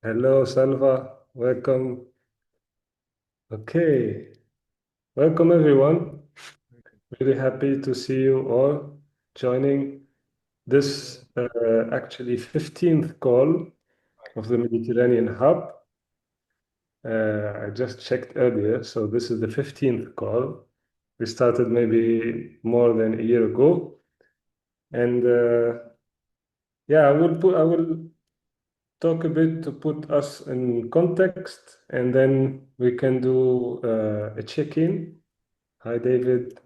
Hello, Salva. Welcome. Okay. Welcome, everyone. Really happy to see you all joining this actually 15th call of the Mediterranean Hub. I just checked earlier, so this is the 15th call. We started maybe more than a year ago. And yeah, I will talk a bit to put us in context, and then we can do a check-in. Hi, David.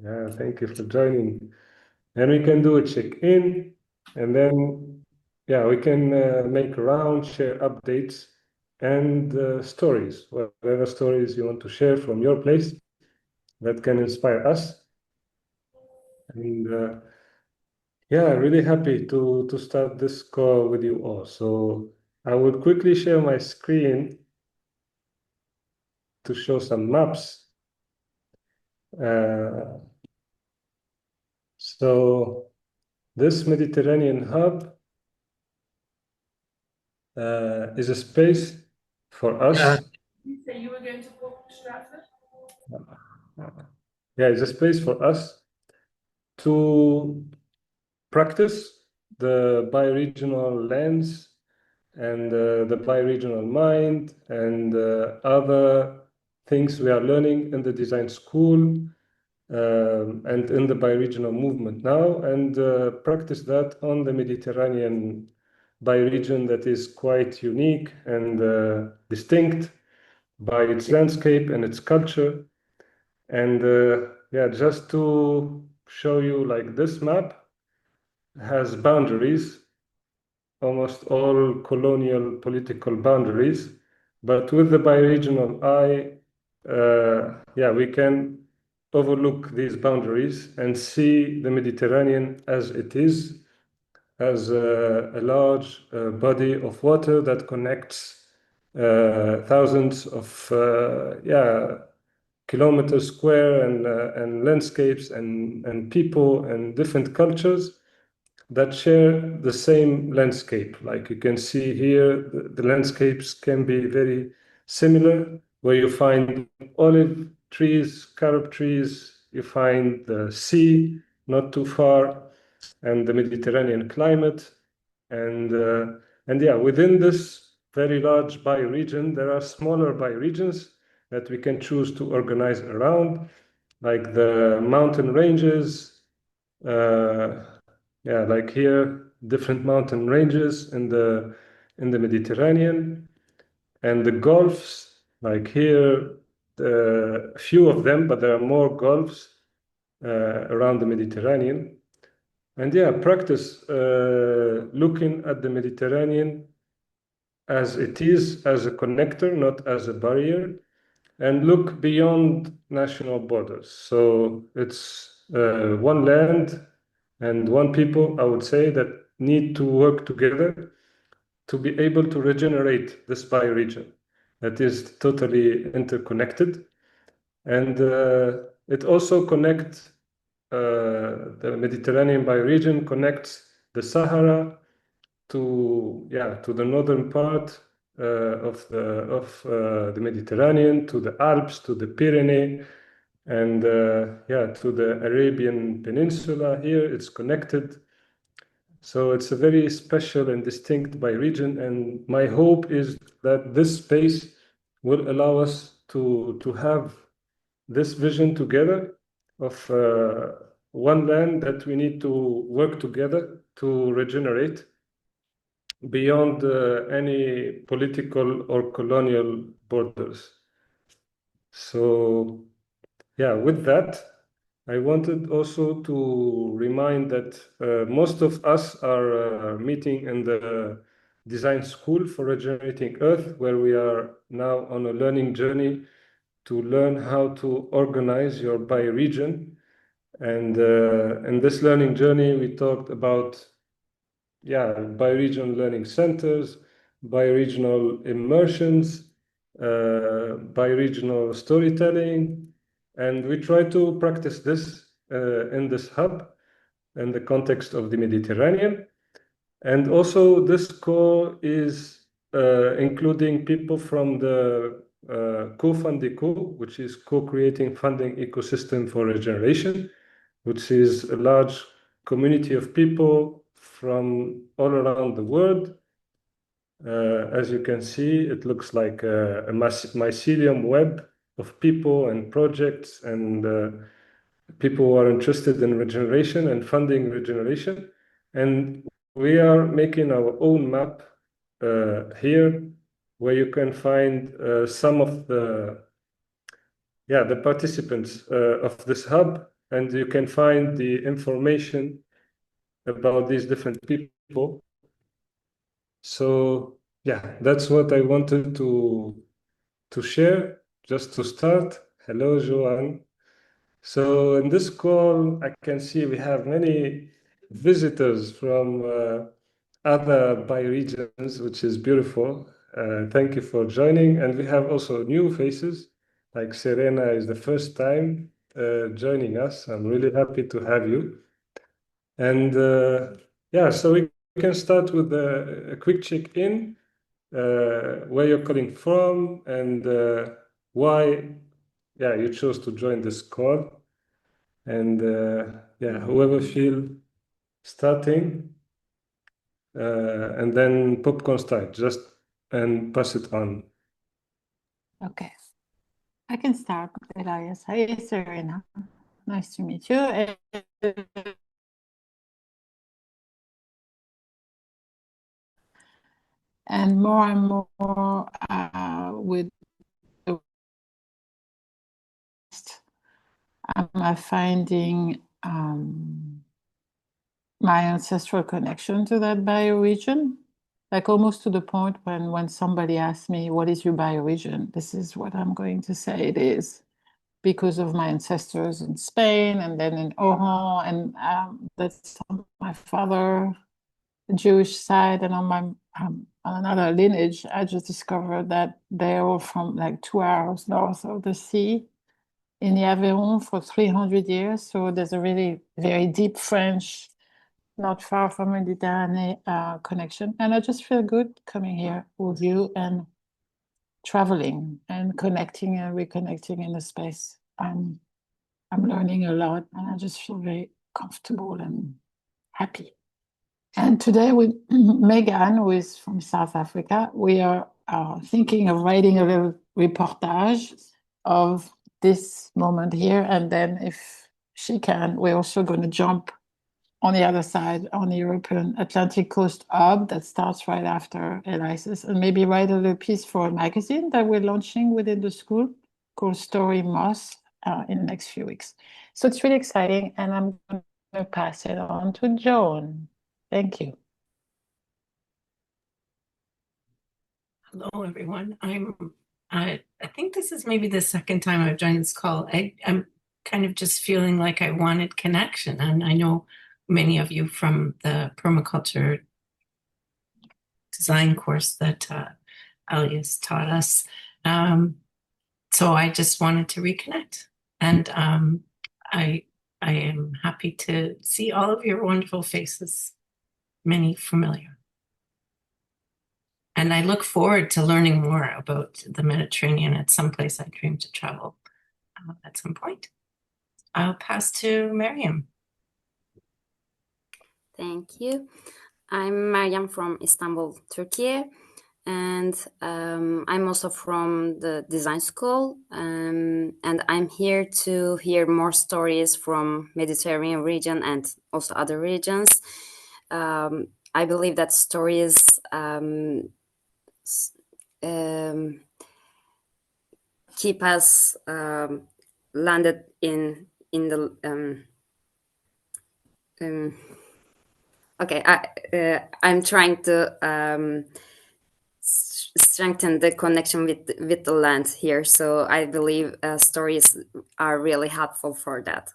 Yeah, thank you for joining. And we can do a check-in, and then, yeah, we can make around, share updates and stories, whatever stories you want to share from your place that can inspire us. And yeah, really happy to start this call with you all. So I will quickly share my screen to show some maps. Uh, so this Mediterranean hub is a space for Yeah, us. Yeah, it's a space for us to practice the bioregional lens and the bioregional mind and other things we are learning in the design school and in the bioregional movement now, and practice that on the Mediterranean bioregion that is quite unique and distinct by its landscape and its culture. And yeah, just to show you, like, this map has boundaries, almost all colonial political boundaries, but with the bioregional eye, yeah, we can overlook these boundaries and see the Mediterranean as it is, as a large body of water that connects thousands of yeah, kilometers square and landscapes and people and different cultures that share the same landscape. Like you can see here, the landscapes can be very similar, where you find olive trees, carob trees, you find the sea not too far, and the Mediterranean climate. And, uh, and yeah, within this very large bioregion, there are smaller bioregions that we can choose to organize around, like the mountain ranges. Uh, yeah, like here, different mountain ranges in the Mediterranean, and the gulfs, like here, a few of them, but there are more gulfs around the Mediterranean. And yeah, practice looking at the Mediterranean as it is, as a connector, not as a barrier, and look beyond national borders. So it's one land and one people, I would say, that need to work together to be able to regenerate this bioregion that is totally interconnected. And it also connects the Mediterranean bioregion connects the Sahara to, yeah, to the northern part of the Mediterranean, to the Alps, to the Pyrenees, and yeah, to the Arabian Peninsula. Here it's connected, so it's a very special and distinct bioregion. And my hope is that this space will allow us to have this vision together of one land that we need to work together to regenerate beyond any political or colonial borders. So, yeah, with that, I wanted also to remind that most of us are meeting in the design school for regenerating Earth, where we are now on a learning journey to learn how to organize your bioregion. And in this learning journey, we talked about, yeah, bioregional learning centers, bioregional immersions, bioregional storytelling, and we try to practice this in this hub in the context of the Mediterranean. And also, this core is including people from the Co-Fundico, which is co-creating funding ecosystem for regeneration, which is a large community of people from all around the world. As you can see, it looks like a mycelium web of people and projects and people who are interested in regeneration and funding regeneration. And we are making our own map here, where you can find some of the participants of this hub, and you can find the information about these different people. So yeah, that's what I wanted to share just to start. Hello, Joanne. So in this call, I can see we have many visitors from other bioregions, which is beautiful. Thank you for joining. And we have also new faces, like Serena is the first time joining us. I'm really happy to have you. And yeah, so we can start with a quick check-in, where you're calling from and why you chose to join this call. And yeah, whoever feel starting, and then popcorn style, just and pass it on. Okay, I can start, Elyes. Hi, Serena. Nice to meet you. And more with the West, I'm finding my ancestral connection to that bioregion, like almost to the point when somebody asks me, what is your bioregion? This is what I'm going to say it is, because of my ancestors in Spain and then in Oran, and that's on my father, Jewish side, and on my on another lineage, I just discovered that they're all from like 2 hours north of the sea in the Aveyron for 300 years. So there's a really very deep French, not far from Mediterranean connection. And I just feel good coming here with you and traveling and connecting and reconnecting in the space. I'm learning a lot, and I just feel very comfortable and happy. And today with Megan, who is from South Africa, we are thinking of writing a little reportage of this moment here. And then if she can, we're also going to jump on the other side on the European Atlantic Coast hub that starts right after Elyes, and maybe write a little piece for a magazine that we're launching within the school called Story Moss in the next few weeks. So it's really exciting, and I'm going to pass it on to Joan. Thank you. Hello, everyone. I think this is maybe the second time I've joined this call. I'm kind of just feeling like I wanted connection, and I know many of you from the permaculture design course that Elyes taught us. So I just wanted to reconnect, and I am happy to see all of your wonderful faces, many familiar. And I look forward to learning more about the Mediterranean. It's someplace I dream to travel at some point. I'll pass to Miriam. Thank you. I'm Mariam from Istanbul, Turkey, and I'm also from the design school, and I'm here to hear more stories from Mediterranean region and also other regions. I believe that stories keep us landed in the okay, I'm trying to strengthen the connection with the land here. So I believe stories are really helpful for that.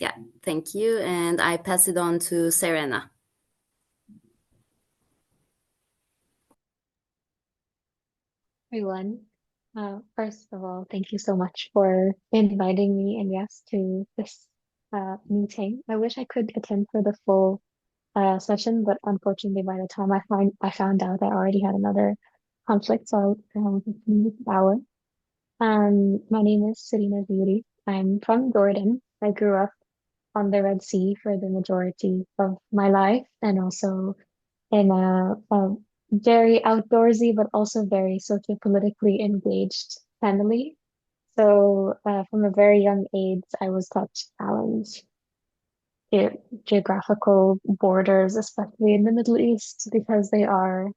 Yeah, thank you. And I pass it on to Serena. Everyone. First of all, thank you so much for inviting me and yes to this meeting. I wish I could attend for the full session, but unfortunately, by the time I found out, I already had another conflict, so I'll leave the hour. My name is Serena Zuri. I'm from Jordan. I grew up on the Red Sea for the majority of my life, and also in a very outdoorsy but also very sociopolitically engaged family. So from a very young age, I was taught to challenge geographical borders, especially in the Middle East, because they are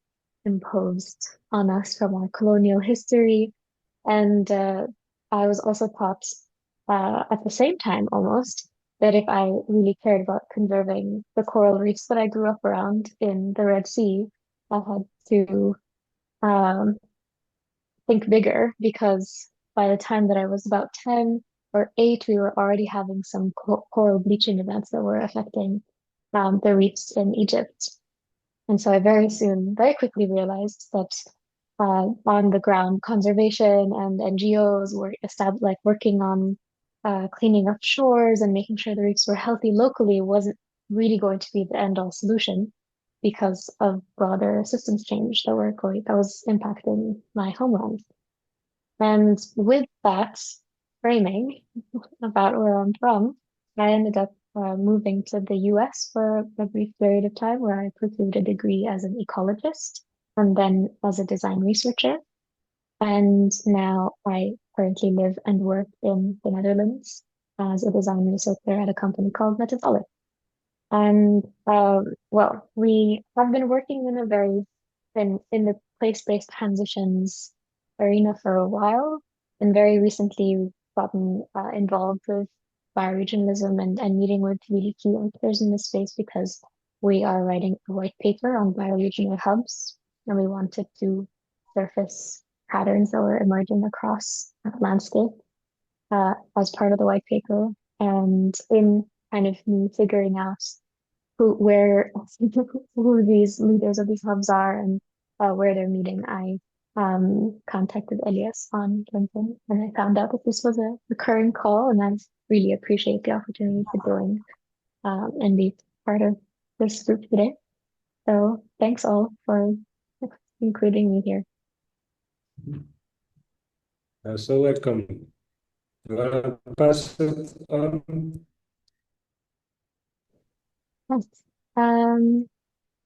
imposed on us from our colonial history. And I was also taught at the same time almost that if I really cared about conserving the coral reefs that I grew up around in the Red Sea, I had to um, think bigger because by the time that I was about 10 or 8, we were already having some coral bleaching events that were affecting the reefs in Egypt. And so I very quickly realized that on the ground, conservation and NGOs were like working on cleaning up shores and making sure the reefs were healthy locally wasn't really going to be the end all solution because of broader systems change that was impacting my homeland. And with that framing about where I'm from, I ended up moving to the US for a brief period of time where I pursued a degree as an ecologist and then as a design researcher. And now I currently live and work in the Netherlands as a design researcher at a company called Metasolic. And well, we have been working in the place-based transitions arena for a while, and very recently we've gotten involved with bioregionalism and meeting with really key actors in this space because we are writing a white paper on bioregional hubs, and we wanted to surface patterns that were emerging across that landscape as part of the white paper. And in kind of me figuring out where who these leaders of these hubs are and where they're meeting, I contacted Elyes on LinkedIn and I found out that this was a recurring call, and I really appreciate the opportunity to join and be part of this group today. So thanks all for including me here. So welcome. You want to pass it on? Yes.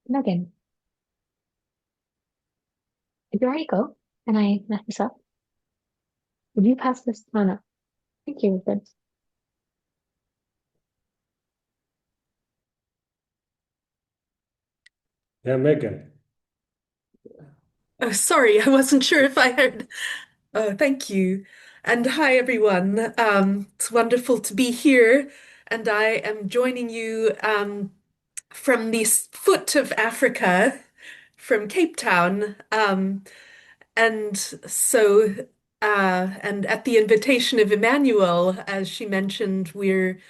Megan, if you already go and I mess this up, would you pass this on up? Thank you. Good. Yeah, Megan. Oh, sorry, I wasn't sure if I heard. Oh, thank you. And hi, everyone. It's wonderful to be here. And I am joining you from the foot of Africa, from Cape Town. And so, and at the invitation of Emmanuel, as she mentioned, we're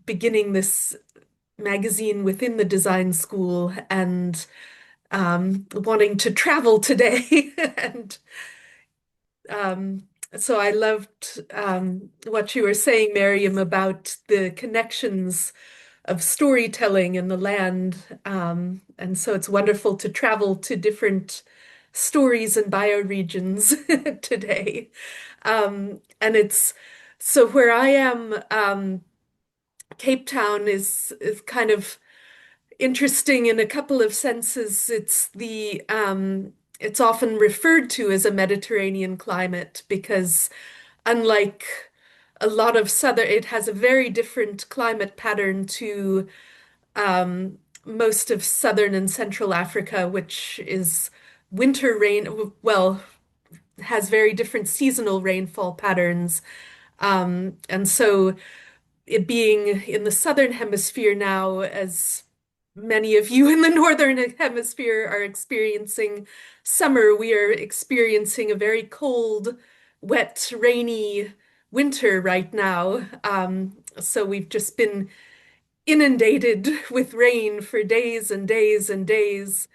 beginning this magazine within the design school and wanting to travel today. And so I loved what you were saying, Miriam, about the connections of storytelling in the land. And so it's wonderful to travel to different stories and bioregions today. And it's so where I am, Cape Town is kind of interesting in a couple of senses. It's often referred to as a Mediterranean climate because unlike a lot of southern, it has a very different climate pattern to most of southern and central Africa, which is winter rain, well, has very different seasonal rainfall patterns. And so it being in the southern hemisphere now, as many of you in the northern hemisphere are experiencing summer, we are experiencing a very cold, wet, rainy winter right now. So we've just been inundated with rain for days and days and days.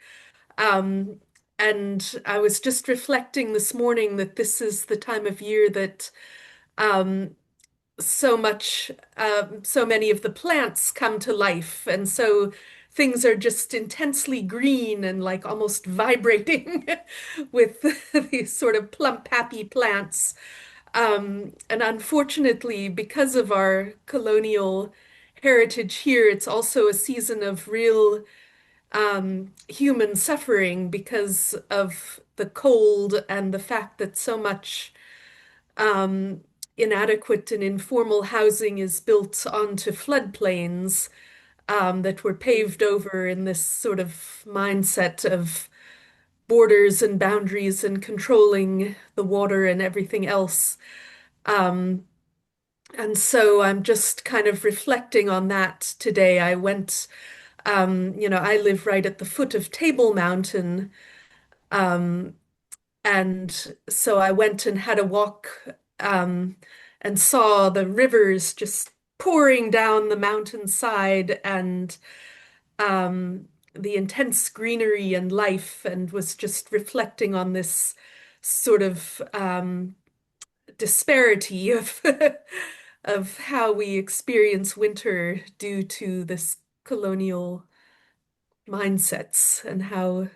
Um, and I was just reflecting this morning that this is the time of year that so much, so many of the plants come to life, and so things are just intensely green and like almost vibrating with these sort of plump, happy plants. And unfortunately, because of our colonial heritage here, it's also a season of real human suffering because of the cold and the fact that so much inadequate and informal housing is built onto floodplains that were paved over in this sort of mindset of borders and boundaries and controlling the water and everything else. And so I'm just kind of reflecting on that today. I went, I live right at the foot of Table Mountain. And so I went and had a walk, and saw the rivers just pouring down the mountainside and the intense greenery and life, and was just reflecting on this sort of disparity of of how we experience winter due to this colonial mindsets, and how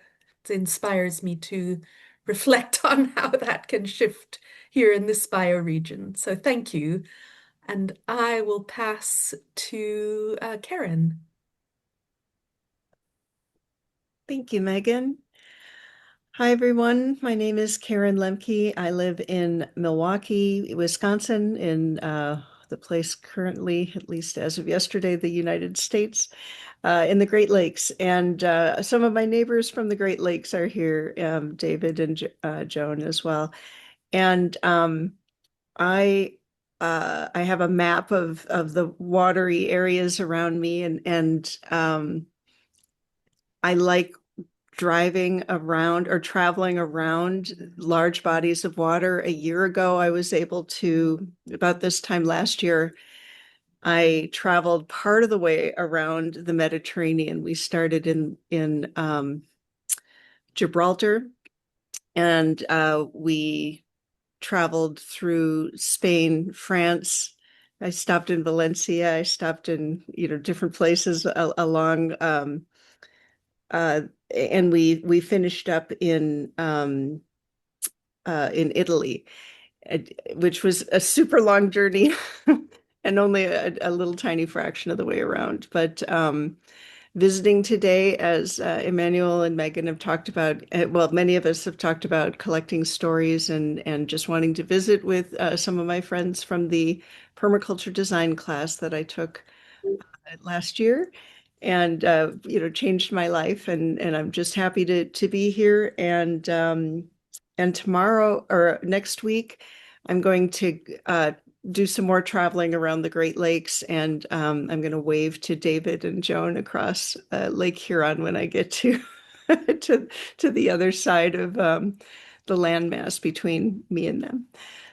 it inspires me to reflect on how that can shift here in this bioregion. So thank you. And I will pass to Karen. Thank you, Megan. Hi, everyone. My name is Karen Lemke. I live in Milwaukee, Wisconsin, in the place currently, at least as of yesterday, the United States, in the Great Lakes. And some of my neighbors from the Great Lakes are here, David and Joan as well. And I have a map of the watery areas around me, and I like driving around or traveling around large bodies of water. A year ago, I was able to, about this time last year, I traveled part of the way around the Mediterranean. We started in Gibraltar, and we traveled through Spain, France. I stopped in Valencia. I stopped in different places along. And we finished up in Italy, which was a super long journey and only a little tiny fraction of the way around. But visiting today, as Emmanuel and Megan have talked about, well, many of us have talked about collecting stories and just wanting to visit with some of my friends from the permaculture design class that I took last year, and changed my life, and I'm just happy to be here. And tomorrow or next week, I'm going to do some more traveling around the Great Lakes, and I'm going to wave to David and Joan across Lake Huron when I get to to the other side of the landmass between me and them.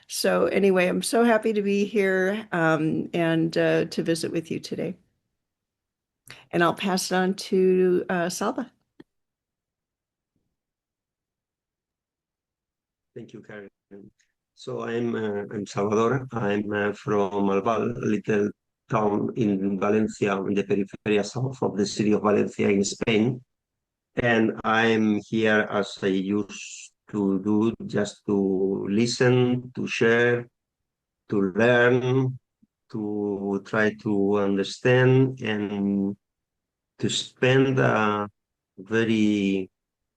So anyway, I'm so happy to be here and to visit with you today. And I'll pass it on to Salva. Thank you, Karen. So I'm Salvador. I'm from Albal, a little town in Valencia, in the periphery south of the city of Valencia in Spain. And I'm here as I used to do, just to listen, to share, to learn, to try to understand, and to spend a very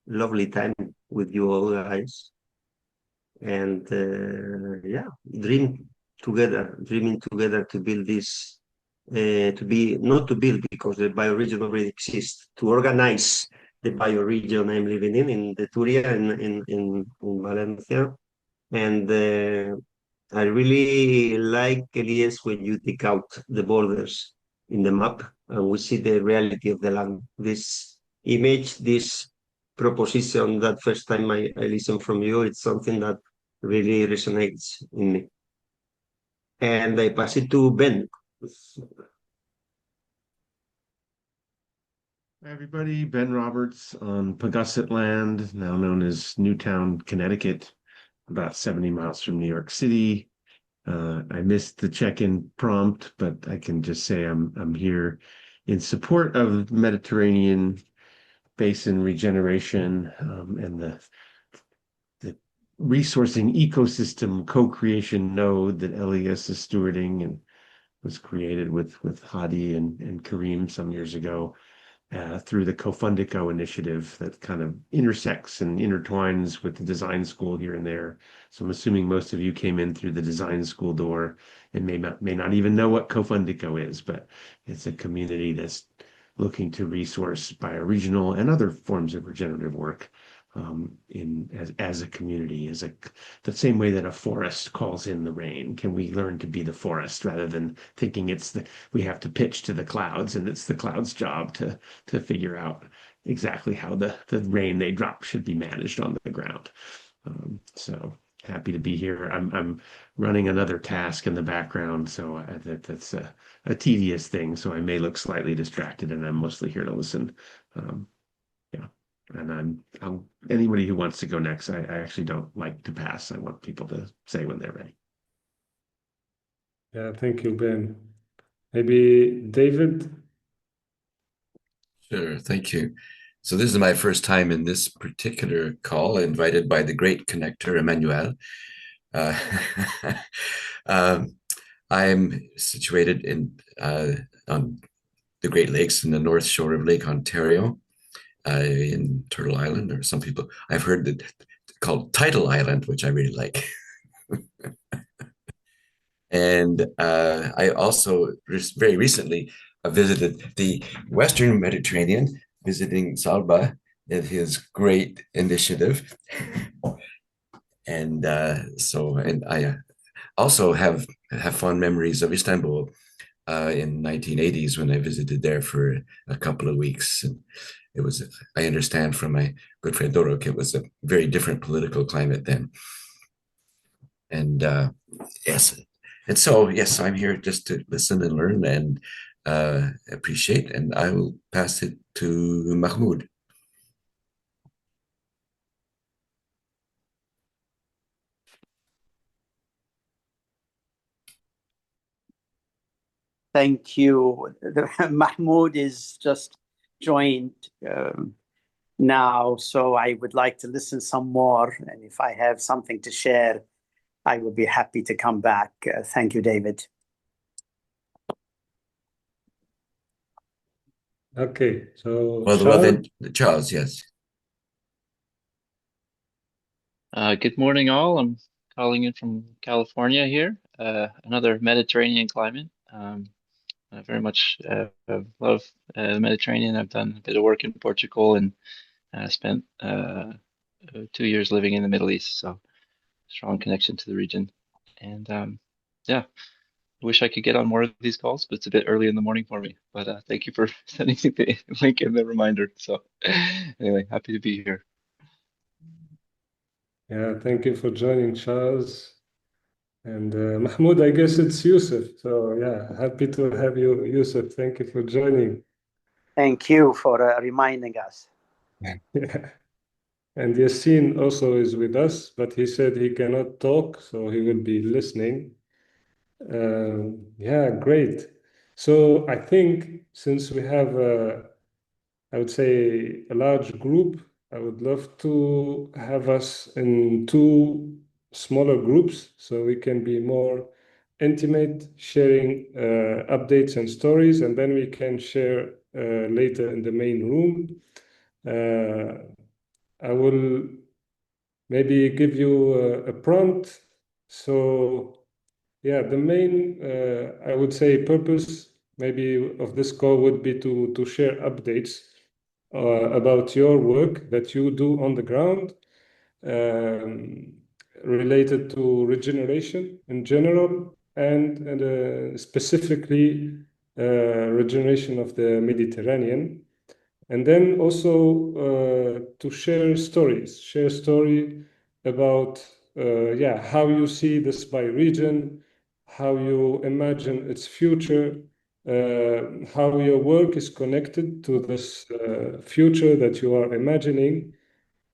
lovely time with you all guys. And yeah, dreaming together to build this, not to build, because the bioregion already exists, to organize the bioregion I'm living in the Turia, in Valencia. And I really like, Elyes, when you take out the borders in the map and we see the reality of the land. This image, this proposition, that first time I listened from you, it's something that really resonates in me. And I pass it to Ben. Hi, everybody. Ben Roberts on Pagusset land, now known as Newtown, Connecticut, about 70 miles from New York City. I missed the check-in prompt, but I can just say I'm here in support of Mediterranean basin regeneration and the resourcing ecosystem co-creation node that Elyes is stewarding and was created with Hadi and Kareem some years ago through the CoFundico initiative that kind of intersects and intertwines with the design school here and there. So I'm assuming most of you came in through the design school door and may not even know what CoFundico is, but it's a community that's looking to resource bioregional and other forms of regenerative work as a community, the same way that a forest calls in the rain. Can we learn to be the forest rather than thinking we have to pitch to the clouds and it's the clouds' job to figure out exactly how the rain they drop should be managed on the ground. So happy to be here. I'm running another task in the background, so that's a tedious thing. So I may look slightly distracted, and I'm mostly here to listen. Yeah, and anybody who wants to go next. I actually don't like to pass. I want people to say when they're ready. Yeah, thank you, Ben. Maybe David? Sure, thank you. So this is my first time in this particular call, invited by the great connector, Emmanuel. I'm situated on the Great Lakes in the North Shore of Lake Ontario, in Turtle Island, or some people, I've heard that called Tidal Island, which I really like. And I also very recently visited the Western Mediterranean, visiting Salba and his great initiative. And I also have fond memories of Istanbul in 1980s when I visited there for a couple of weeks. And I understand from my good friend Dorok, it was a very different political climate then. And yes, and so yes, I'm here just to listen and learn and appreciate. And I will pass it to Mahmoud. Thank you. Mahmoud is just joined now, so I would like to listen some more. And if I have something to share, I would be happy to come back. Thank you, David. Okay, so well then, Charles, yes. Good morning, all. I'm calling in from California here. Another Mediterranean climate. I very much love the Mediterranean. I've done a bit of work in Portugal and spent 2 years living in the Middle East, so strong connection to the region. And yeah, I wish I could get on more of these calls, but it's a bit early in the morning for me. But thank you for sending the link and the reminder. So anyway, happy to be here. Yeah, thank you for joining, Charles. And Mahmoud, I guess it's Yusuf. So yeah, happy to have you, Yusuf. Thank you for joining. Thank you for reminding us. Yeah. And Yassine also is with us, but he said he cannot talk, so he will be listening. Yeah, great. So I think since we have, I would say, a large group, I would love to have us in two smaller groups so we can be more intimate, sharing updates and stories, and then we can share later in the main room. I will maybe give you a prompt. So yeah, the main, I would say, purpose maybe of this call would be to share updates about your work that you do on the ground, um, related to regeneration in general, and specifically regeneration of the Mediterranean. And then also to share story about how you see this bioregion, how you imagine its future, how your work is connected to this future that you are imagining,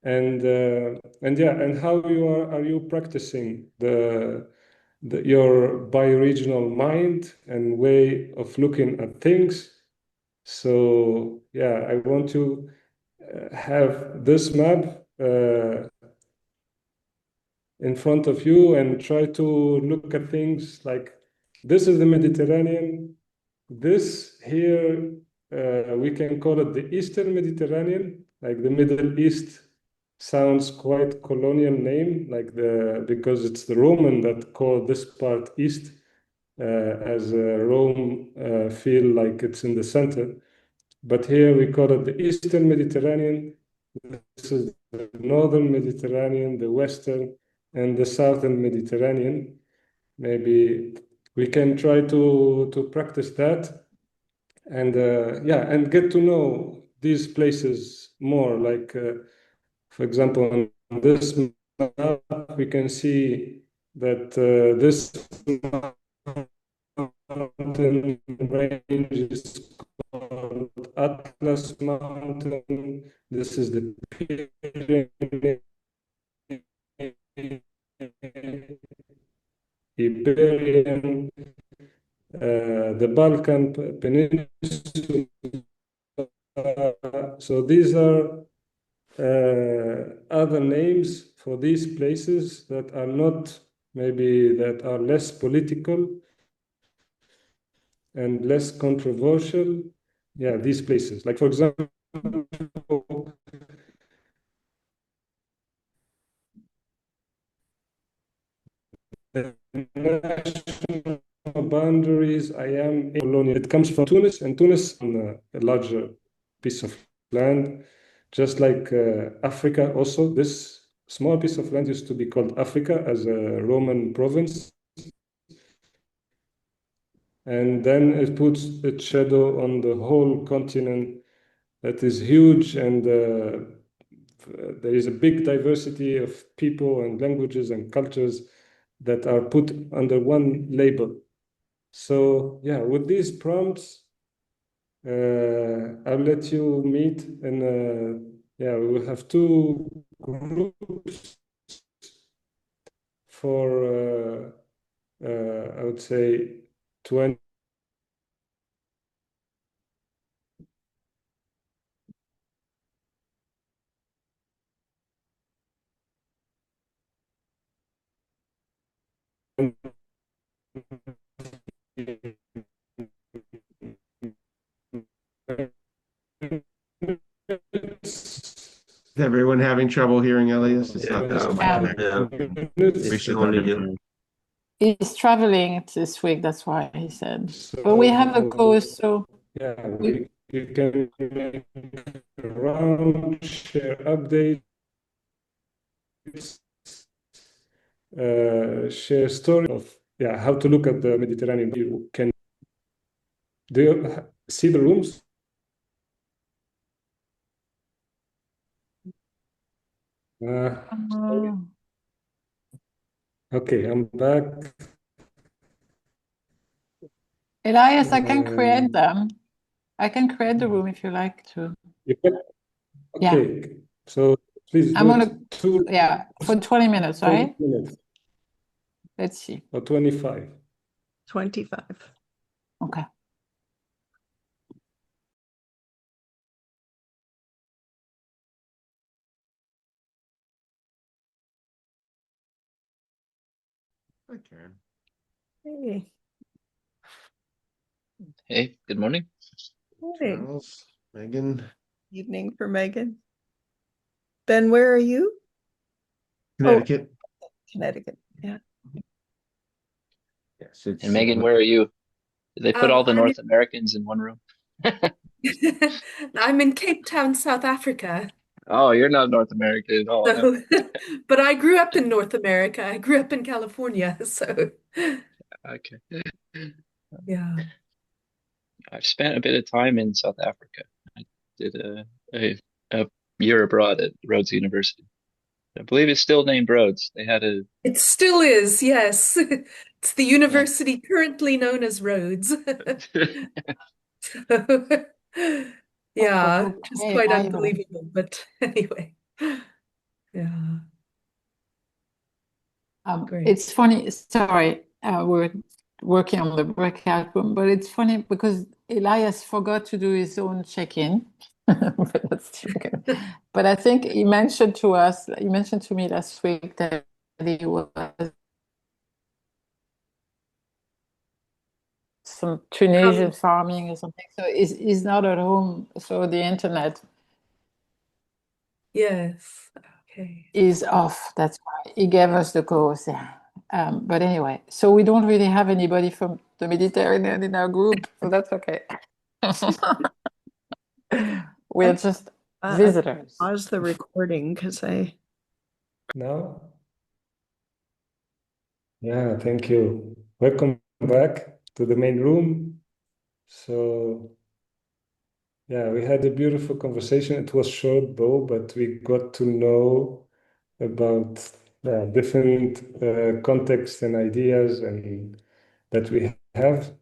and how are you practicing your bioregional mind and way of looking at things. So yeah, I want to have this map in front of you and try to look at things like this is the Mediterranean. This here, we can call it the Eastern Mediterranean, like the Middle East sounds quite colonial name, like because it's the Roman that called this part East, as Rome feel like it's in the center. But here we call it the Eastern Mediterranean. This is the Northern Mediterranean, the Western, and the Southern Mediterranean. Maybe we can try to practice that and yeah, and get to know these places more. Like, for example, on this map, we can see that this mountain range is called Atlas Mountain. This is the Iberian, the Balkan Peninsula. So these are other names for these places that are not, maybe that are less political and less controversial. Yeah, these places. Like, for example, the national boundaries, I am in colonial. It comes from Tunis, and Tunis on a larger piece of land, just like Africa also. This small piece of land used to be called Africa as a Roman province. And then it puts its shadow on the whole continent that is huge, and there is a big diversity of people and languages and cultures that are put under one label. So yeah, with these prompts, I'll let you meet, and yeah, we will have two groups for I would say 20. Is everyone having trouble hearing Elyes? It's not this It's only you. He's traveling this week, that's why he said. But we have a course, so yeah, you can make around, share updates, share story of how to look at the Mediterranean. You can do you see the rooms? Okay, I'm back. Elyes, I can create them. I can create the room if you like to. Okay, Yeah. so please I'm do gonna it for 20 minutes, 20 right? minutes. Let's see. Or 25. 25. Okay. Hi, Karen. Hey. Hey, good morning. Hey. Charles, Megan. Evening for Megan. Ben, where are you? Connecticut. Oh, Connecticut. Yeah. Yes, it's And Megan, where are you? Did they put all the North Americans in one room? I'm in Cape Town, South Africa. Oh, you're not North American at all. So, but I grew up in North America. I grew up in California, so Okay. yeah. I've spent a bit of time in South Africa. I did a year abroad at Rhodes University. I believe it's still named Rhodes. They had a. It still is, yes. It's the university currently known as Rhodes. Yeah, just quite unbelievable. But anyway, yeah. It's funny. Sorry, we're working on the breakout room, but it's funny because Elyes forgot to do his own check-in. But that's okay. But I think he mentioned to me last week that he was some Tunisian farming or something. So he's not at home. So the internet Yes. Okay. is off. That's why he gave us the course. Yeah. But anyway, so we don't really have anybody from the Mediterranean in our group, so that's okay. We're just visitors. Pause the recording because I. No? Yeah, thank you. Welcome back to the main room. So, yeah, we had a beautiful conversation. It was short though, but we got to know about different contexts and ideas and that we have.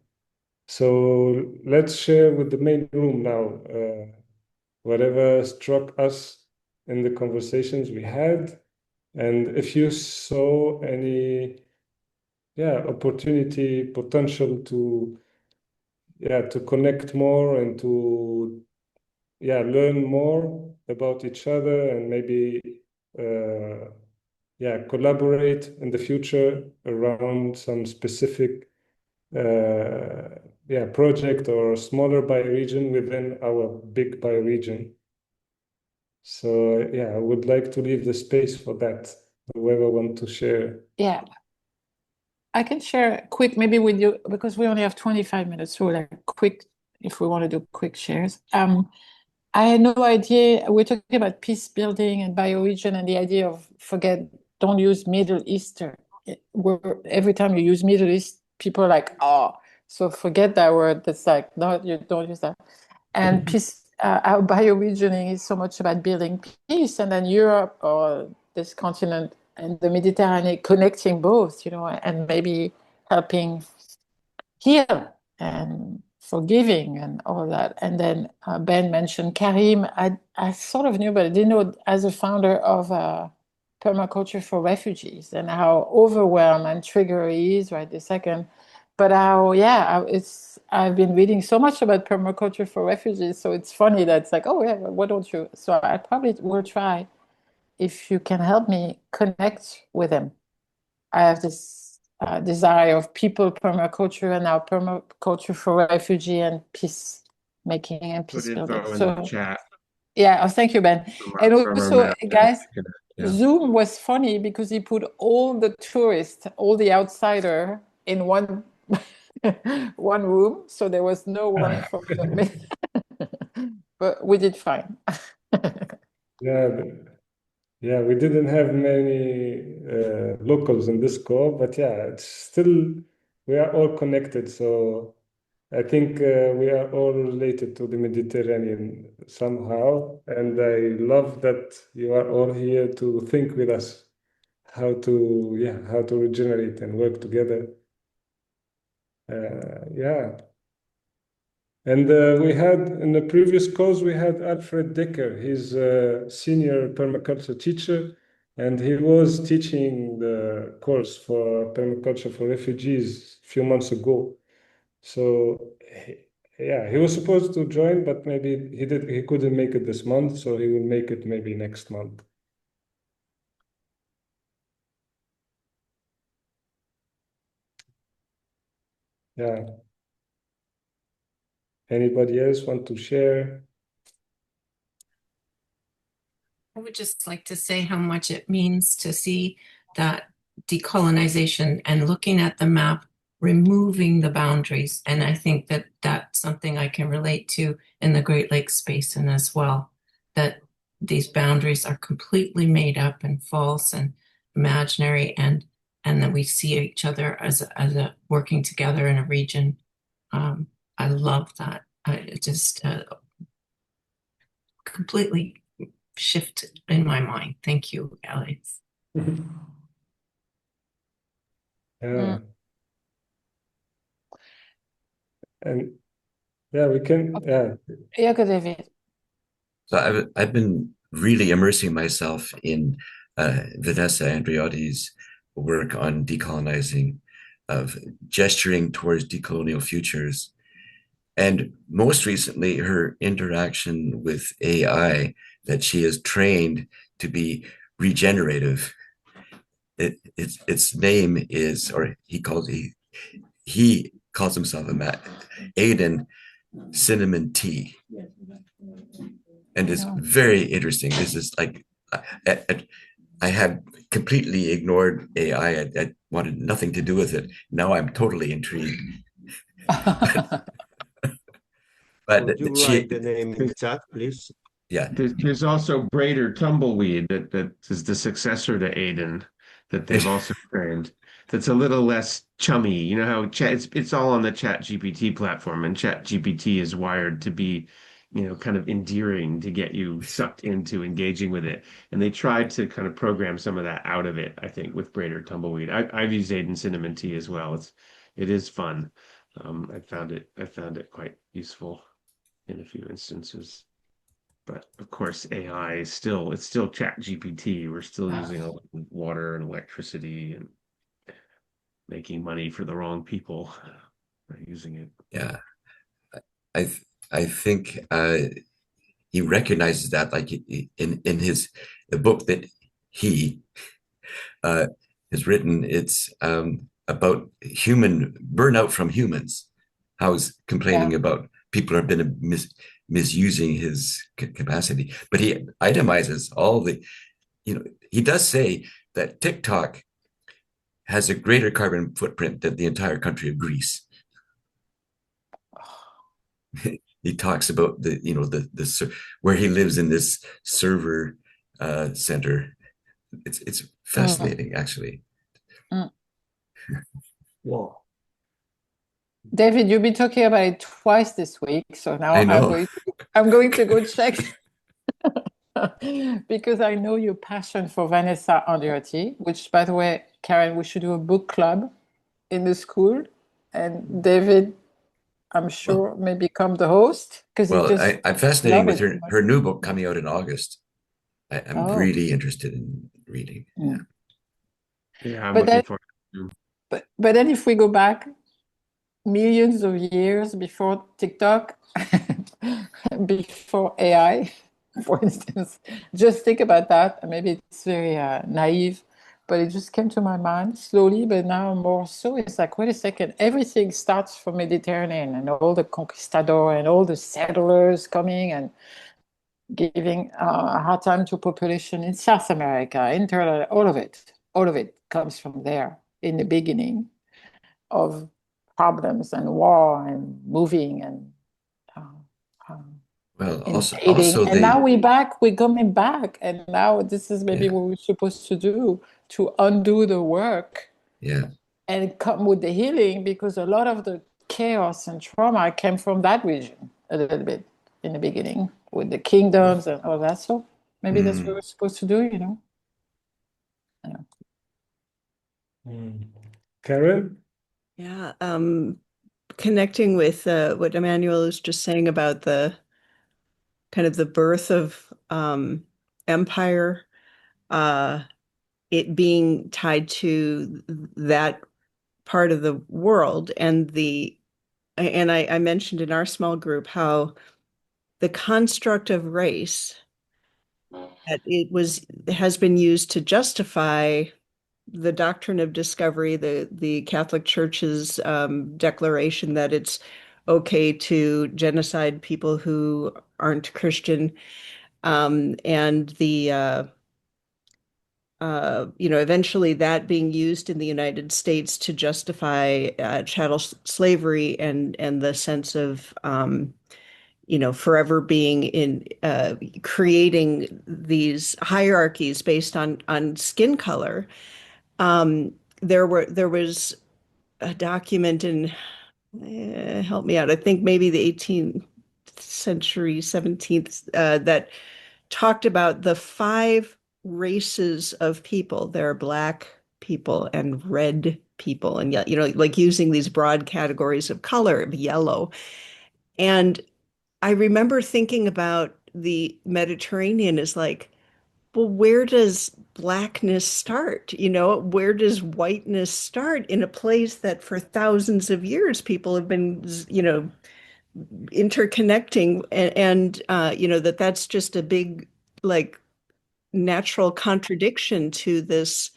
So let's share with the main room now whatever struck us in the conversations we had, and if you saw any opportunity, potential to connect more and to learn more about each other and maybe collaborate in the future around some specific project or smaller bioregion within our big bioregion. So I would like to leave the space for that. Whoever want to share. Yeah. I can share quick maybe with you because we only have 25 minutes, so like quick if we want to do quick shares. I had no idea. We're talking about peace building and bioregion and the idea of don't use Middle Eastern. Every time you use Middle East, people are like, oh, so forget that word. That's like, no, you don't use that. And peace, our bioregioning is so much about building peace, and then Europe or this continent and the Mediterranean connecting both, and maybe helping heal and forgiving and all that. And then Ben mentioned Karim. I sort of knew, but I didn't know as a founder of permaculture for refugees and how overwhelmed and trigger he is right this second. But I've been reading so much about permaculture for refugees, so it's funny that it's like, oh yeah, why don't you? So I probably will try if you can help me connect with him. I have this desire of people permaculture and now permaculture for refugee and peace making and peace building. In the chat. Yeah, thank you, Ben. And also, guys, Yeah. Zoom was funny because he put all the tourists, all the outsider in one one room, so there was no one from the but we did fine. Yeah, we didn't have many locals in this call, but it's still, we are all connected. So I think we are all related to the Mediterranean somehow. And I love that you are all here to think with us how to regenerate and work together. And we had, in the previous calls, we had Alfred Decker. He's a senior permaculture teacher, and he was teaching the course for permaculture for refugees a few months ago. So he was supposed to join, but maybe he couldn't make it this month, so he will make it maybe next month. Yeah. Anybody else want to share? I would just like to say how much it means to see that decolonization and looking at the map, removing the boundaries. And I think that that's something I can relate to in the Great Lakes Basin as well, that these boundaries are completely made up and false and imaginary, and that we see each other as a working together in a region. I love that. It just completely shift in my mind. Thank you, Alex. And we can. Yeah, good, David. So I've been really immersing myself in Vanessa Andreotti's work on decolonizing of gesturing towards decolonial futures. And most recently, her interaction with AI that she has trained to be regenerative. Its name is, or he calls himself Aiden Cinnamon Tea, and it's very interesting. This is like I had completely ignored AI. I wanted nothing to do with it. Now I'm totally intrigued. But would you write the name in the chat, please? Yeah. There's also Braider Tumbleweed that is the successor to Aiden that they've also trained. That's a little less chummy. You know how it's all on the Chat GPT platform, and Chat GPT is wired to be, kind of endearing to get you sucked into engaging with it. And they tried to kind of program some of that out of it, I think, with Braider Tumbleweed. I've used Aiden Cinnamon Tea as well. It is fun. I found it quite useful in a few instances. But of course, AI is it's still Chat GPT. We're still using water and electricity and making money for the wrong people by using it. Yeah, I think he recognizes that, like in the book that he has written. It's about human burnout from humans. How he's complaining about people have been misusing his capacity, but he itemizes all the, he does say that TikTok has a greater carbon footprint than the entire country of Greece. He talks about the where he lives in this server center. It's fascinating, actually. Wow. David, you've been talking about it twice this week, so now I know. I'm going to go check because I know your passion for Vanessa Andreotti, which, by the way, Karen, we should do a book club in the school, and David, I'm sure, may become the host because I'm fascinated with her new book coming out in August. I'm really interested in reading. Yeah, I'm looking forward to it. But then if we go back millions of years before TikTok, before AI, for instance, just think about that. Maybe it's very naive, but it just came to my mind slowly, but now more so. It's like, wait a second, everything starts from Mediterranean and all the conquistador and all the settlers coming and giving a hard time to population in South America, all of it comes from there in the beginning of problems and war and moving and also and now we're coming back, and now this is maybe what we're supposed to do, to undo the work and come with the healing, because a lot of the chaos and trauma came from that region a little bit in the beginning with the kingdoms and all that. So maybe that's what we're supposed to do, Karen? Yeah, connecting with what Emmanuel was just saying about the kind of the birth of empire, it being tied to that part of the world, and I mentioned in our small group how the construct of race that has been used to justify the doctrine of discovery, the Catholic Church's declaration that it's okay to genocide people who aren't Christian, and the eventually that being used in the United States to justify chattel slavery and the sense of forever being in creating these hierarchies based on skin color. There was a document in help me out. I think maybe the 18th century, 17th, that talked about the 5 races of people. There are black people and red people, and like using these broad categories of color, yellow. And I remember thinking about the Mediterranean as like, well, where does blackness start? Where does whiteness start in a place that for thousands of years people have been, interconnecting, and that's just a big, like, natural contradiction to this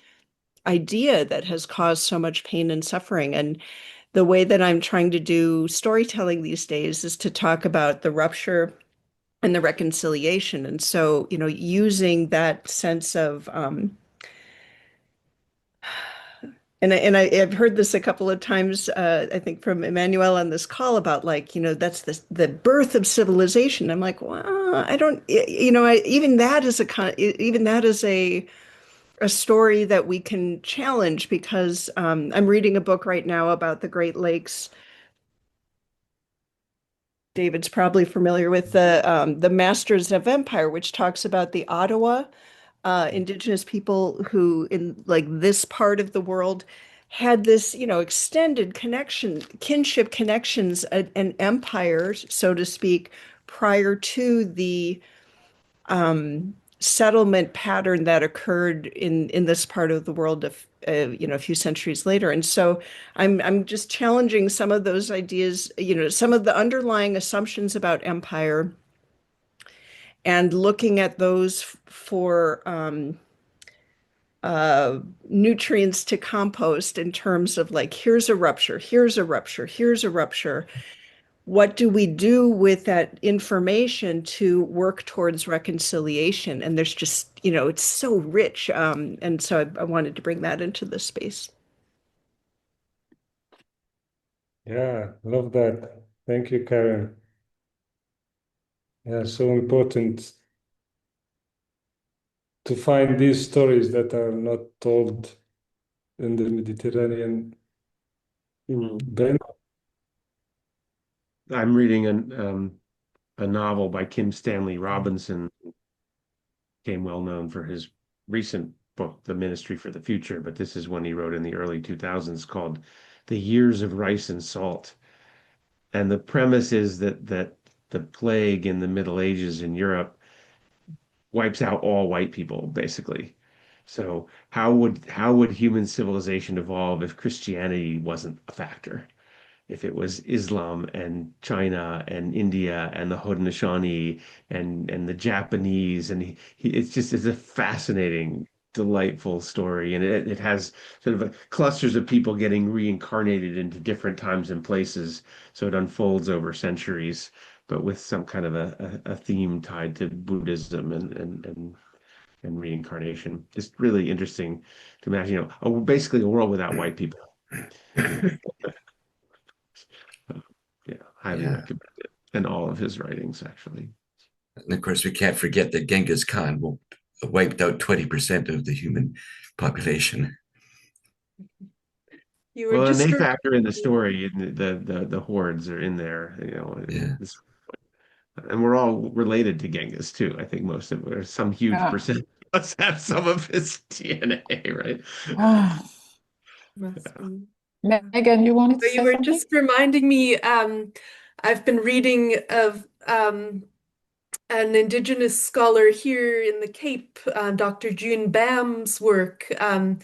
idea that has caused so much pain and suffering. And the way that I'm trying to do storytelling these days is to talk about the rupture and the reconciliation. And so, using that sense of, I've heard this a couple of times, I think from Emmanuel on this call about, like, that's the birth of civilization. I'm like, well, I don't, even that is a story that we can challenge, because I'm reading a book right now about the Great Lakes. David's probably familiar with the Masters of Empire, which talks about the Ottawa indigenous people who, in like this part of the world, had this, extended connection, kinship connections, and empires, so to speak, prior to the settlement pattern that occurred in this part of the world a few centuries later. And so I'm just challenging some of those ideas, some of the underlying assumptions about empire, and looking at those for nutrients to compost, in terms of, like, here's a rupture, here's a rupture, here's a rupture. What do we do with that information to work towards reconciliation? And there's just, it's so rich. And so I wanted to bring that into the space. Yeah, love that. Thank you, Karen. Yeah, so important to find these stories that are not told in the Mediterranean. Ben? I'm reading a novel by Kim Stanley Robinson, became well known for his recent book, The Ministry for the Future, but this is one he wrote in the early 2000s called The Years of Rice and Salt. And the premise is that the plague in the Middle Ages in Europe wipes out all white people, basically. So how would human civilization evolve if Christianity wasn't a factor? If it was Islam and China and India and the Haudenosaunee and the Japanese, and it's a fascinating, delightful story, and it has sort of clusters of people getting reincarnated into different times and places, so it unfolds over centuries, but with some kind of a theme tied to Buddhism and reincarnation. Just really interesting to imagine, basically a world without white people. Yeah, highly recommend it. And all of his writings, actually. And of course, we can't forget that Genghis Khan wiped out 20% of the human population. You were Well, and just they factor in the story, and the hordes are in there, Yeah. And we're all related to Genghis too. I think most of us, some huge percent of us have some of his DNA, right? must be. Megan, you wanted to You say were something? just reminding me, I've been reading of an Indigenous scholar here in the Cape, Dr. June Bam's work, and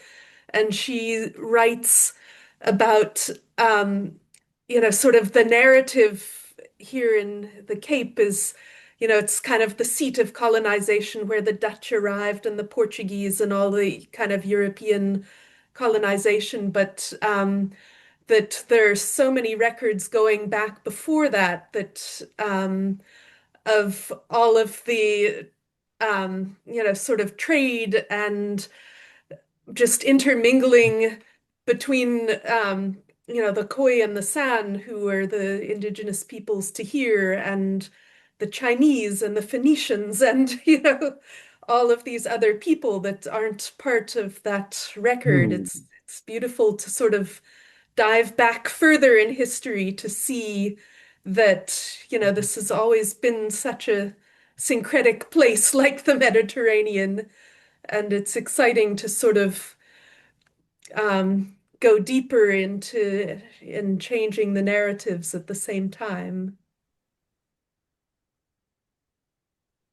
she writes about, sort of the narrative here in the Cape is, it's kind of the seat of colonization, where the Dutch arrived and the Portuguese and all the kind of European colonization, but that there's so many records going back before that, of all of the sort of trade and just intermingling between the Khoi and the San, who are the indigenous peoples to here, and the Chinese and the Phoenicians, and all of these other people that aren't part of that record. It's beautiful to sort of dive back further in history to see that, this has always been such a syncretic place like the Mediterranean. And it's exciting to sort of go deeper into in changing the narratives at the same time.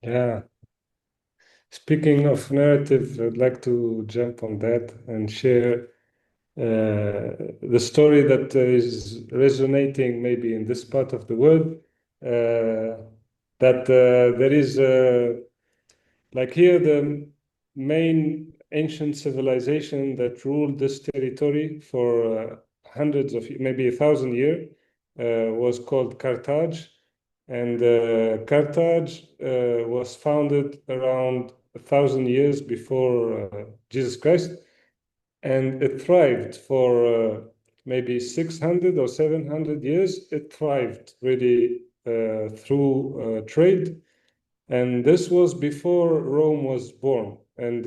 Yeah. speaking of narrative, I'd like to jump on that and share the story that is resonating maybe in this part of the world. That there is like here the main ancient civilization that ruled this territory for hundreds of maybe 1,000 years was called Carthage, and Carthage was founded around 1,000 years before Jesus Christ, and it thrived for maybe 600 or 700 years. It thrived really through trade, and this was before Rome was born. And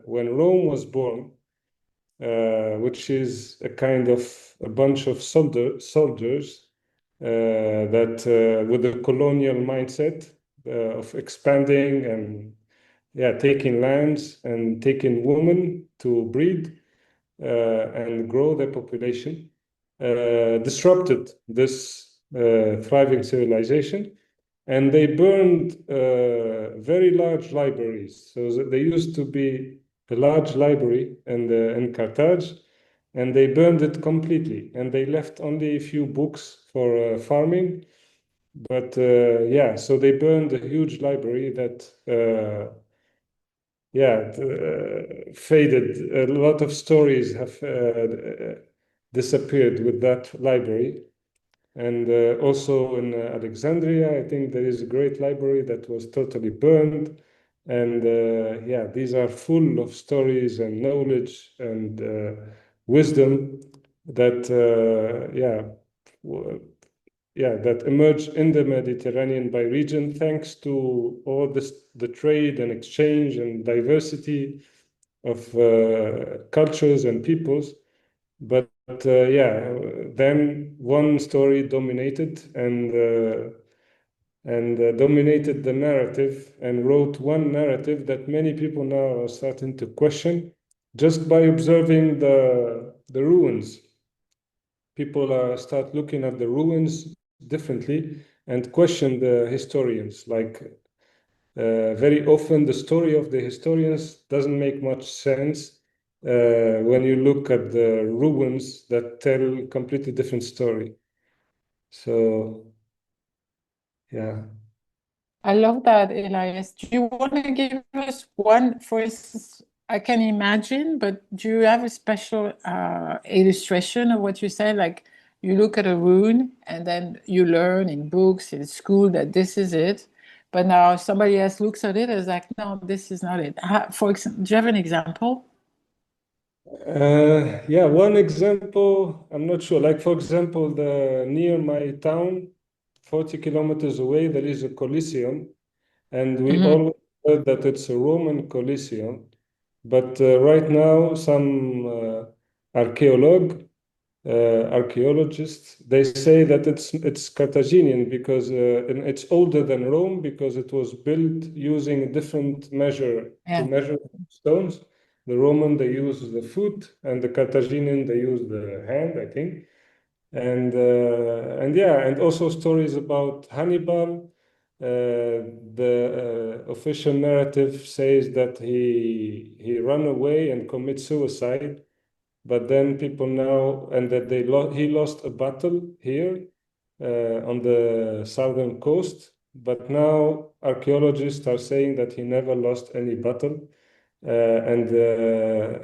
when Rome was born, which is a kind of a bunch of soldiers that with a colonial mindset of expanding and taking lands and taking women to breed and grow their population, disrupted this thriving civilization, and they burned very large libraries. So there used to be a large library in Carthage, and they burned it completely, and they left only a few books for farming. But so they burned a huge library that faded. A lot of stories have disappeared with that library. And also in Alexandria, I think there is a great library that was totally burned. And these are full of stories and knowledge and wisdom that that emerge in the Mediterranean bioregion, thanks to all this, the trade and exchange and diversity of cultures and peoples. But then one story dominated and dominated the narrative and wrote one narrative that many people now are starting to question just by observing the ruins. People start looking at the ruins differently and question the historians. Like very often, the story of the historians doesn't make much sense when you look at the ruins that tell a completely different story. So, yeah. I love that, Elias. Do you want to give us one, for instance, I can imagine, but do you have a special illustration of what you said? Like you look at a rune and then you learn in books, in school that this is it. But now somebody else looks at it and is like, no, this is not it. For example, do you have an example? One example, I'm not sure. Like, for example, near my town, 40 kilometers away, there is a Colosseum, and we always heard that it's a Roman Colosseum. But right now, some archaeologists, they say that it's Carthaginian because and it's older than Rome because it was built using a different measure to measure stones. The Roman, they use the foot, and the Carthaginian, they use the hand, I think. And also stories about Hannibal. The official narrative says that he ran away and commit suicide, but then people now, and that he lost a battle here on the southern coast. But now archaeologists are saying that he never lost any battle, and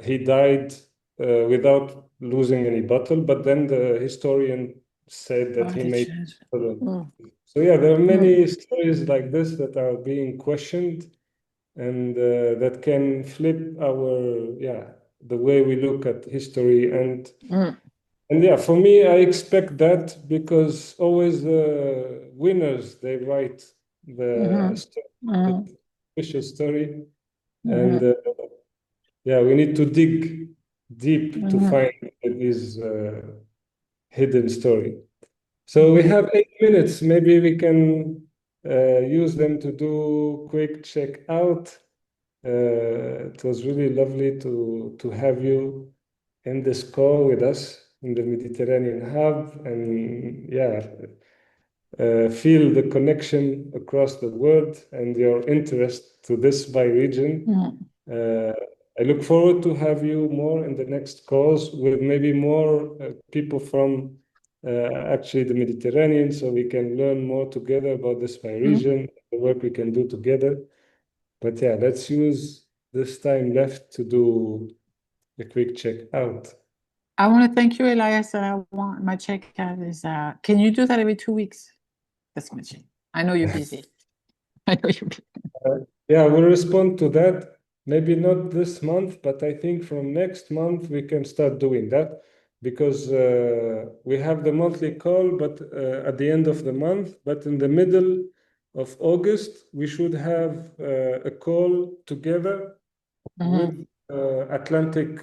he died without losing any battle. But then the historian said that he made. So there are many stories like this that are being questioned, and that can flip the way we look at history. And for me, I expect that because always the winners, they write the official story, and we need to dig deep to find this hidden story. So we have 8 minutes. Maybe we can use them to do quick check out. It was really lovely to have you in this call with us in the Mediterranean Hub. And feel the connection across the world and your interest to this bioregion. I look forward to have you more in the next calls with maybe more people from actually the Mediterranean, so we can learn more together about this bioregion, the work we can do together. But yeah, let's use this time left to do a quick check out. I want to thank you, Elyes, and I want my checkout is can you do that every 2 weeks? That's my check. I know you're busy. I know you're busy. Yeah, we'll respond to that. Maybe not this month, but I think from next month we can start doing that because we have the monthly call, but at the end of the month, but in the middle of August, we should have a call together with Atlantic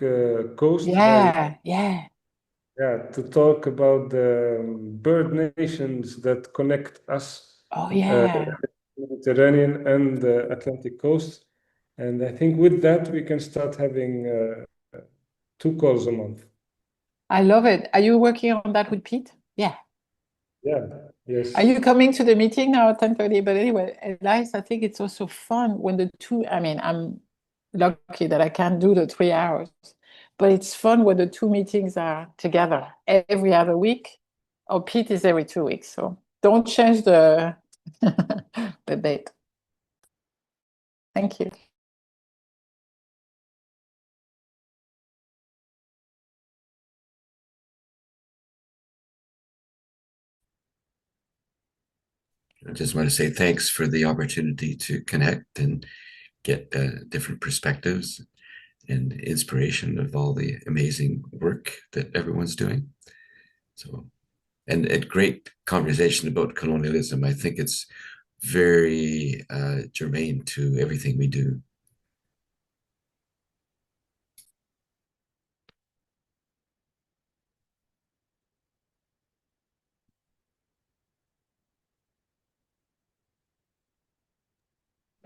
Coast. Yeah. Yeah, to talk about the bird nations that connect us. Oh, yeah. Mediterranean and the Atlantic coast. And I think with that, we can start having 2 calls a month. I love it. Are you working on that with Pete? Yeah. Yeah, yes. Are you coming to the meeting now at 10:30? But anyway, Elyes, I think it's also fun when the two, I mean, I'm lucky that I can do the 3 hours, but it's fun when the 2 meetings are together every other week. Oh, Pete is every 2 weeks. So don't change the the date. Thank you. I just want to say thanks for the opportunity to connect and get different perspectives and inspiration of all the amazing work that everyone's doing. So, and a great conversation about colonialism. I think it's very germane to everything we do.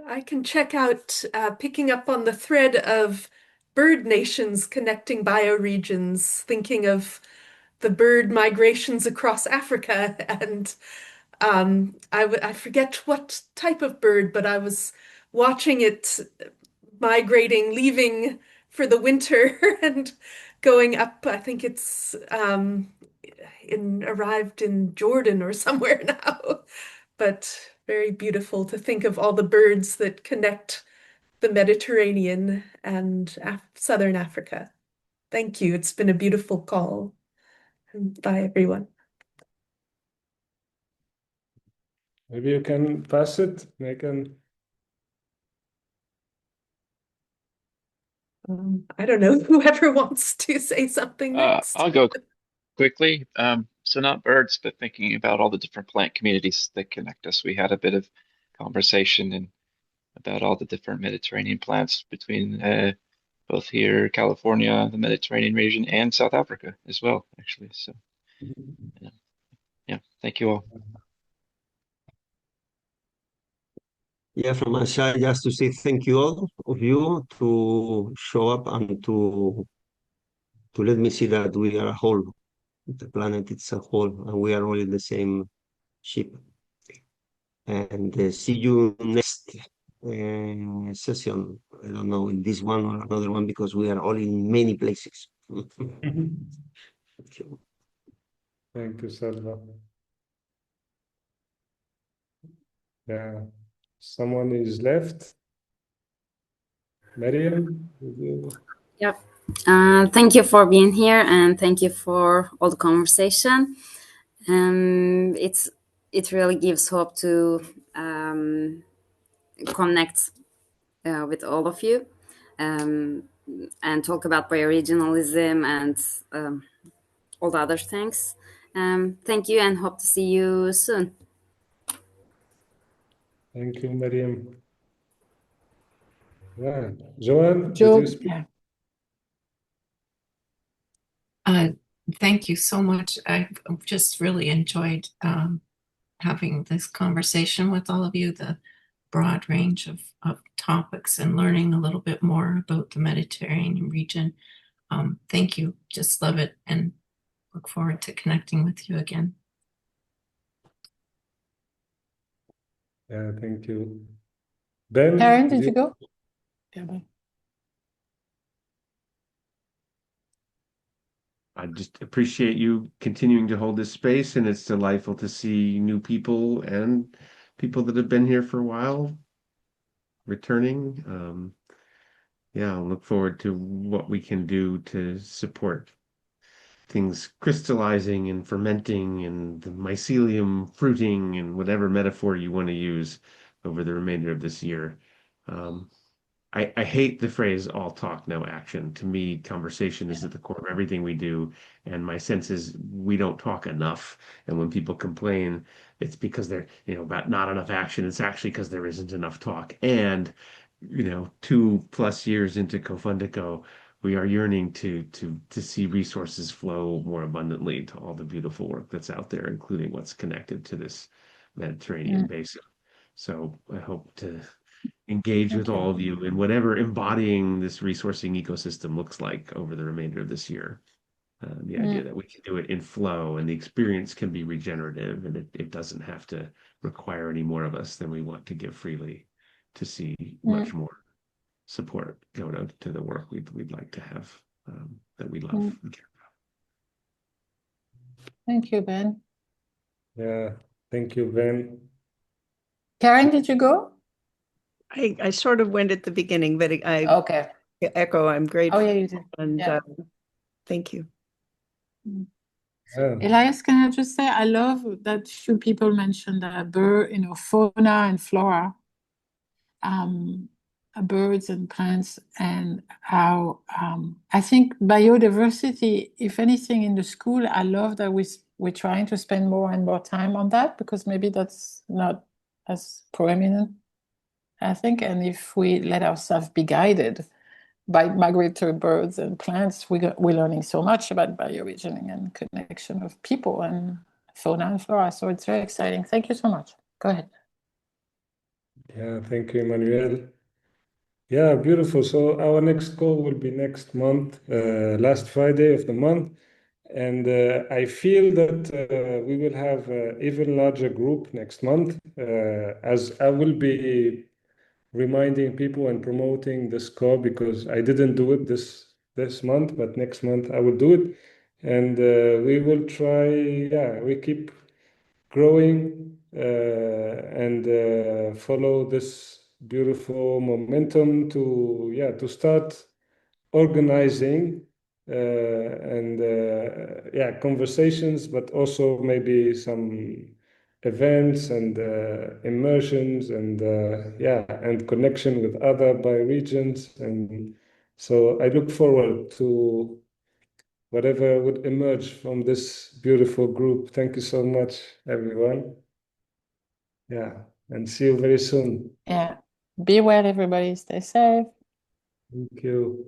I can check out picking up on the thread of bird nations connecting bioregions, thinking of the bird migrations across Africa. And I forget what type of bird, but I was watching it migrating, leaving for the winter and going up. I think it's arrived in Jordan or somewhere now. But very beautiful to think of all the birds that connect the Mediterranean and Southern Africa. Thank you. It's been a beautiful call. And bye, everyone. Maybe you can pass it, Megan. I don't know, whoever wants to say something next. I'll go quickly. So not birds, but thinking about all the different plant communities that connect us. We had a bit of conversation and about all the different Mediterranean plants between both here, California, the Mediterranean region, and South Africa as well, actually. So yeah, thank you all. Yeah, from my side, just to say thank you all of you to show up and to let me see that we are a whole. The planet is a whole, and we are all in the same ship. And see you next session. I don't know, in this one or another one, because we are all in many places. Thank you, Salva. Yeah, someone is left. Mariam, Yep. Thank you for being here and thank you for all the conversation. It really gives hope to connect with all of you and talk about bioregionalism and all the other things. Thank you and hope to see you soon. Thank you, Mariam. Yeah. Joanne, did Joe, you speak? yeah. Thank you so much. I've just really enjoyed having this conversation with all of you, the broad range of topics and learning a little bit more about the Mediterranean region. Thank you. Just love it and look forward to connecting with you again. Yeah, thank you. Ben, Karen, do did you you? go? Yeah, bye. I just appreciate you continuing to hold this space, and it's delightful to see new people and people that have been here for a while returning. Yeah, I'll look forward to what we can do to support things crystallizing and fermenting and the mycelium fruiting and whatever metaphor you want to use over the remainder of this year. Um, I hate the phrase all talk, no action. To me, conversation is at the core of everything we do. And my sense is we don't talk enough. And when people complain, it's because they're, about not enough action. It's actually because there isn't enough talk. And, 2+ years into Cofundico, we are yearning to see resources flow more abundantly to all the beautiful work that's out there, including what's connected to this Mediterranean basin. So I hope to engage with Thank all you. of you in whatever embodying this resourcing ecosystem looks like over the remainder of this year. The idea that we can do it in flow and the experience can be regenerative and it doesn't have to require any more of us than we want to give freely to see much more support go to the work we'd like to have that we love. Thank you, Ben. Yeah, thank you, Ben. Karen, did you go? I sort of went at the beginning, but I Okay. echo, I'm Oh, grateful yeah, you did. and Yeah. thank you. Yeah. Elias, can I just say, I love that few people mentioned bird, fauna and flora, birds and plants, and how I think biodiversity, if anything, in the school, I love that we're trying to spend more and more time on that because maybe that's not as prominent, I think. And if we let ourselves be guided by migratory birds and plants, we're learning so much about bioregioning and connection of people and fauna and flora. So it's very exciting. Thank you so much. Go ahead. Yeah, thank you, Emmanuel. Yeah, beautiful. So our next call will be next month, last Friday of the month. And I feel that we will have an even larger group next month, as I will be reminding people and promoting this call because I didn't do it this month, but next month I will do it. And we will try, we keep growing and follow this beautiful momentum to start organizing and conversations, but also maybe some events and immersions and and connection with other bioregions. And so I look forward to whatever would emerge from this beautiful group. Thank you so much, everyone. Yeah, and see you very soon. Yeah. Be well, everybody. Stay safe. Thank you.